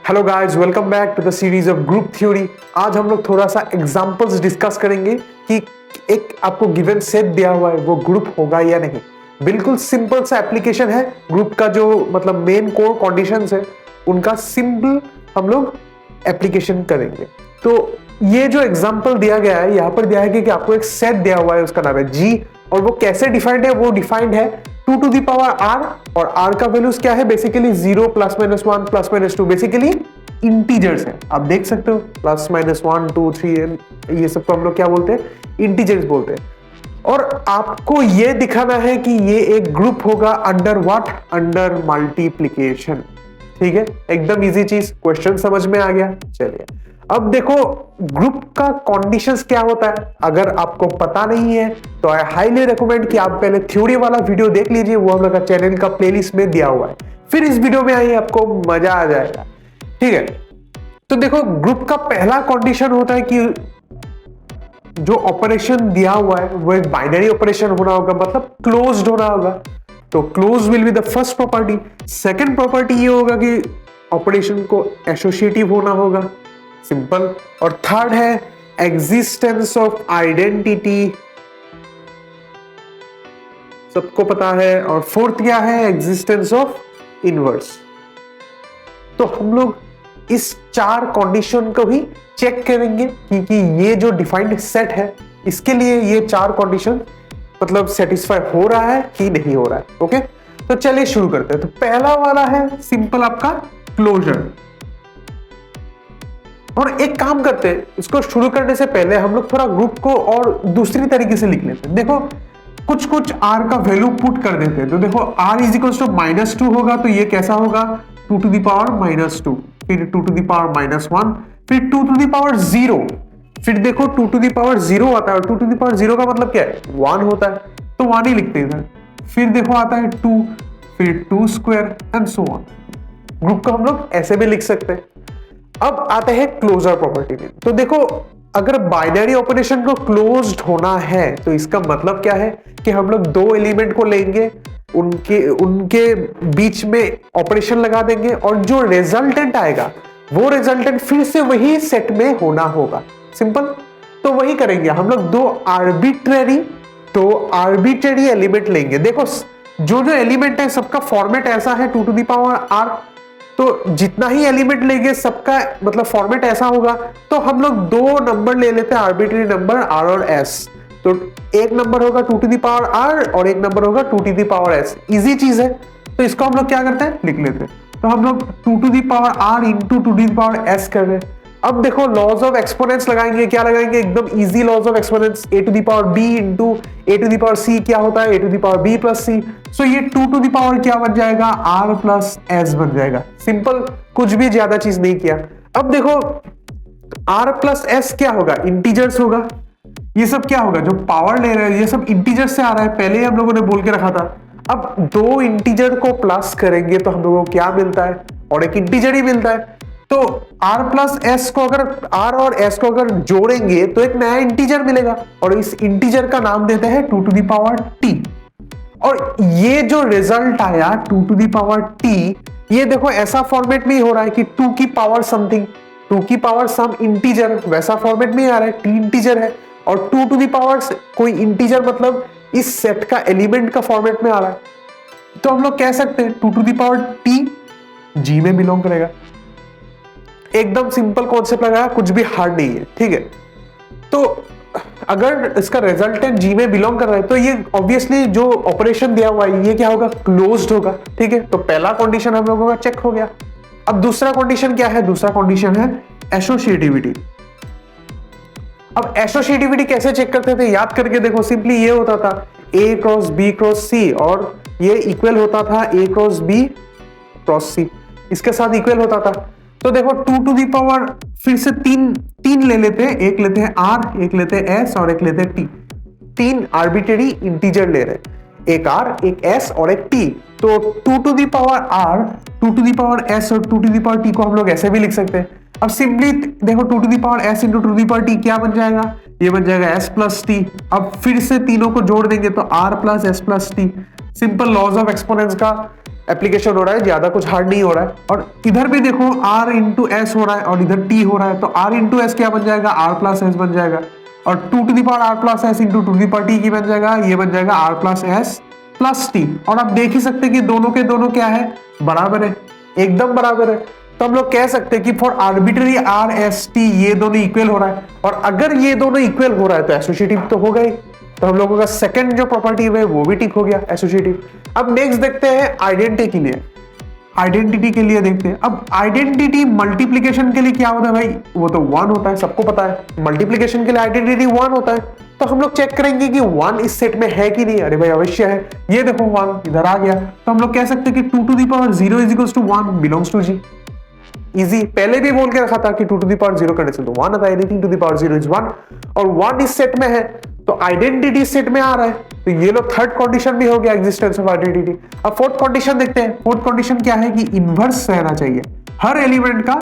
Hello guys, welcome back to the series of group theory. आज हम लोग थोड़ा सा एग्जांपल्स डिस्कस करेंगे कि एक आपको गिवन सेट दिया हुआ है वो ग्रुप होगा या नहीं। बिल्कुल सिंपल सा एप्लीकेशन है ग्रुप का, जो मतलब मेन कोर कंडीशंस है उनका सिंपल हम लोग एप्लीकेशन करेंगे। तो ये जो एग्जांपल दिया गया है यहाँ पर दिया है कि आपको एक सेट दिया हुआ है, उसका नाम है जी, और वो कैसे डिफाइंड है, वो डिफाइंड है 2 टू द पावर r, और r का वैल्यूज क्या है, basically 0 plus minus 1 plus minus 2, basically integers है। आप देख सकते हो प्लस माइनस 1 2 3 ये सब को हम लोग क्या बोलते हैं, इंटीजर्स बोलते हैं। और आपको ये दिखाना है कि ये एक ग्रुप होगा अंडर व्हाट, अंडर मल्टीप्लिकेशन। ठीक है, एकदम इजी चीज, क्वेश्चन समझ में आ गया। चलिए अब देखो ग्रुप का कंडीशंस क्या होता है। अगर आपको पता नहीं है तो आई हाईली रिकमेंड कि आप पहले थ्योरी वाला वीडियो देख लीजिए, वो हम लोग का चैनल का प्लेलिस्ट में दिया हुआ है। फिर इस वीडियो में आइए, आपको मजा आ जाएगा। ठीक है, तो देखो ग्रुप का पहला कंडीशन होता है कि जो ऑपरेशन दिया हुआ है वो एक बाइनरी ऑपरेशन होना होगा, मतलब क्लोज्ड होना होगा। तो close will be the first property. Second property ये होगा कि ऑपरेशन को एसोसिएटिव होना होगा, सिंपल। और थर्ड है एग्जिस्टेंस ऑफ आइडेंटिटी, सबको पता है। और फोर्थ क्या है, एग्जिस्टेंस ऑफ इनवर्स। तो हम लोग इस चार कंडीशन को भी चेक करेंगे क्योंकि ये जो डिफाइंड सेट है इसके लिए ये चार कंडीशन मतलब सेटिस्फाई हो रहा है कि नहीं हो रहा है। ओके, तो चलिए शुरू करते हैं। तो पहला वाला है सिंपल आपका क्लोजर। और एक काम करते हैं, इसको शुरू करने से पहले हम लोग थोड़ा ग्रुप को और दूसरी तरीके से लिख लेते हैं। देखो कुछ r का वैल्यू पुट कर देते हैं। तो देखो r इज इक्वल टू -2 होगा, तो ये कैसा होगा 2 टू द पावर -2, फिर 2 टू द पावर -1, फिर 2 टू द पावर 0, फिर देखो 2 टू द पावर 0 आता है। 2 टू द पावर 0 का मतलब क्या है, 1 होता है, तो 1 ही लिखते हैं। फिर देखो आता है 2, फिर 2 square and so on. Group को हम लोग ऐसे भी लिख सकते हैं। अब आते हैं क्लोजर प्रॉपर्टी में। तो देखो अगर बाइनरी ऑपरेशन को क्लोज्ड होना है तो इसका मतलब क्या है कि हम लोग दो एलिमेंट को लेंगे, उनके बीच में ऑपरेशन लगा देंगे, और जो रिजल्टेंट आएगा वो रिजल्टेंट फिर से वही सेट में होना होगा, सिंपल। तो वही करेंगे हम लोग, दो आर्बिट्रेरी एलिमेंट लेंगे। देखो जो जो एलिमेंट है सबका फॉर्मेट ऐसा है 2 टू द पावर r, तो जितना ही एलिमेंट लेंगे सबका मतलब फॉर्मेट ऐसा होगा। तो हम लोग दो नंबर ले लेते हैं, आर्बिट्रेरी नंबर r और s। तो एक नंबर होगा 2 टू द पावर r और एक नंबर होगा 2 to the power s। Easy चीज है, तो इसको हम लोग क्या करते हैं, लिख लेते हैं। तो हम लोग 2 to the power r into 2 to the power s कर रहे हैं। अब देखो लॉज ऑफ एक्सपोनेंट्स लगाएंगे, क्या लगाएंगे, एकदम easy laws of exponents. a to the power b into a to the power c क्या होता है, a to the power b plus c। So ये 2 टू द पावर क्या बन जाएगा, r प्लस s बन जाएगा, सिंपल, कुछ भी ज्यादा चीज नहीं किया। अब देखो r प्लस s क्या होगा, इंटीजर्स होगा। ये सब क्या होगा, जो पावर ले रहे हैं ये सब इंटीजर्स से आ रहा है, पहले ही हम लोगों ने बोल के रखा था। अब दो इंटीजर को प्लस करेंगे तो हम लोगों को क्या मिलता है, और एक इंटीजर ही मिलता है। तो r प्लस s को अगर r और s को अगर जोड़ेंगे तो एक नया इंटीजर मिलेगा, और इस इंटीजर का नाम देते हैं 2 टू द पावर t। और ये जो रिजल्ट आया 2 टू द पावर t, ये देखो ऐसा फॉर्मेट में ही हो रहा है कि 2 की पावर समथिंग, 2 की पावर सम इंटीजर, वैसा फॉर्मेट में ही आ रहा है, t इंटीजर है और 2 टू द पावर कोई इंटीजर, मतलब इस सेट का एलिमेंट का फॉर्मेट में आ रहा है। तो हम लोग कह सकते हैं 2 to the power t g में बिलोंग करेगा। एकदम सिंपल कॉन्सेप्ट लगाया, कुछ भी हार्ड नहीं है। ठीक है, तो अगर इसका रिजल्टेंट जी में बिलोंग कर रहा है तो ये ऑब्वियसली जो ऑपरेशन दिया हुआ है ये क्या होगा, क्लोज्ड होगा। ठीक है, तो पहला कंडीशन हम लोगों का चेक हो गया। अब दूसरा कंडीशन क्या है, दूसरा कंडीशन है एसोसिएटिविटी। अब एसोसिएटिविटी कैसे चेक करते थे, याद करके देखो, सिंपली ये होता था a cross b cross c, और ये इक्वल होता था a cross b cross c, इसके साथ इक्वल होता था। तो देखो 2 टू दी पावर फिर से तीन ले लेते हैं, एक लेते हैं r, एक लेते हैं s और एक लेते हैं t। तीन आर्बिट्रेरी इंटीजर ले रहे हैं, एक r, एक s और एक t। तो 2 to the power r, 2 to the power s और 2 टू दी पावर t को हम लोग ऐसे भी लिख सकते हैं। अब सिंपली देखो 2 to the power s into 2 to the power t क्या बन जाएगा, ये बन जाएगा s प्लस t। अब फिर से तीनों को जोड़ देंगे तो r plus s plus t। Simple laws of exponents का एप्लीकेशन हो रहा है, ज्यादा कुछ हार्ड नहीं हो रहा है। और इधर भी देखो r इंटू एस हो रहा है और इधर t हो रहा है, तो r इंटू एस क्या बन जाएगा, r प्लस एस बन जाएगा, और 2 to the power r plus s into 2 to the power t की बन जाएगा, ये बन जाएगा r plus s plus t. और आप देख ही सकते हैं कि दोनों के दोनों क्या है, बराबर है, एकदम बराबर है। तो हम लोग कह सकते हैं कि for arbitrary R S T ये दोनों इक्वल हो रहा है, और अगर ये दोनों इक्वल हो रहा है तो एसोसिएटिव तो होगा ही। तो हम लोगों का सेकंड जो प्रॉपर्टी है वो भी ठीक हो गया, एसोसिएटिव। अब नेक्स्ट देखते हैं आइडेंटिटी के लिए, आइडेंटिटी के लिए देखते हैं। अब आइडेंटिटी मल्टीप्लिकेशन के लिए क्या होता है भाई, वो तो 1 होता है, सबको पता है। मल्टीप्लिकेशन के लिए आइडेंटिटी 1 होता है। तो हम लोग चेक करेंगे कि 1 इस सेट में है कि नहीं। अरे भाई अवश्य है, ये देखो 1 इधर आ गया। तो हम लोग कह सकते हैं कि 2 to the power 0 is equals to 1 belongs to G. Easy, पहले भी बोल के रखा था कि 2 टू द पावर 0 करने से तो 1 आता है, anything to the power 0 is 1, और 1 इस सेट में है तो आइडेंटिटी सेट में आ रहा है। तो ये लो थर्ड कंडीशन भी हो गया, एग्जिस्टेंस ऑफ आइडेंटिटी। अब फोर्थ कंडीशन देखते हैं। फोर्थ कंडीशन क्या है कि इनवर्स रहना चाहिए, हर एलिमेंट का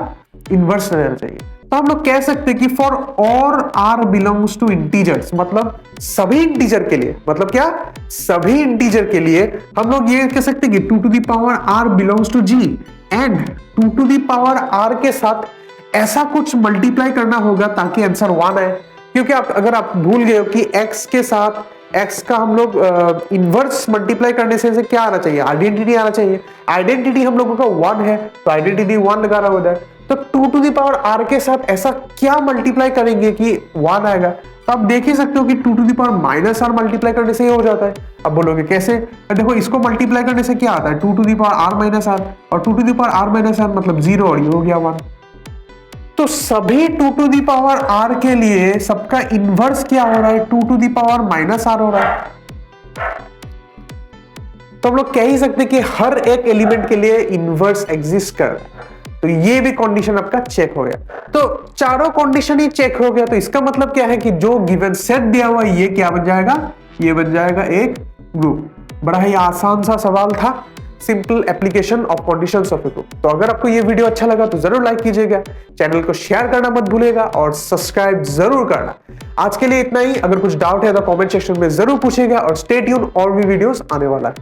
इनवर्स रहना चाहिए। तो हम लोग कह सकते हैं कि फॉर और आर बिलोंग्स टू इंटीजर्स, मतलब सभी इंटीजर के लिए, मतलब क्या, सभी इंटीजर के लिए हम लोग ये कह सकते हैं कि 2 to the power r belongs to G, and 2 to the power r के साथ ऐसा कुछ मल्टीप्लाई करना होगा ताकि आंसर 1 आए। क्योंकि अगर आप भूल गए हो कि x के साथ x का हम लोग इनवर्स मल्टीप्लाई करने से क्या आना चाहिए, आइडेंटिटी आना चाहिए। आइडेंटिटी हम लोगों का 1 है तो आइडेंटिटी 1 लगा रहा होता है। तो 2 टू द पावर r के साथ ऐसा क्या मल्टीप्लाई करेंगे कि 1 आएगा। तो आप देख ही सकते हो कि 2 to the power minus r multiply करने से ही हो जाता है। अब बोलोगे कैसे, देखो इसको मल्टीप्लाई करने से क्या आता है, 2 to the power r minus r, और 2 to the power r minus r मतलब 0, और ये हो गया 1। तो सभी 2 टू दी पावर r के लिए सबका इनवर्स क्या हो रहा है, 2 to the power minus r हो रहा है। तो हम लोग कह ही सकते हैं कि हर एक एलिमेंट के लिए इनवर्स एग्जिस्ट कर। तो ये भी कंडीशन आपका चेक हो गया। तो चारों कंडीशन ही चेक हो गया। तो इसका मतलब क्या है कि जो गिवन सेट दिया हुआ है ये क्या बन जाएगा, ये बन जाएगा एक ग्रुप। बड़ा ही आसान सा सवाल था, simple application of conditions of A group. तो अगर आपको ये वीडियो अच्छा लगा तो जरूर लाइक कीजिएगा, चैनल को शेयर करना मत भूलिएगा और सब्सक्राइब जरूर करना। आज के लिए इतना ही। अगर कुछ डाउट है तो कमेंट सेक्शन में जरूर पूछिएगा, और स्टे ट्यून, और भी वीडियोस आने वाला है।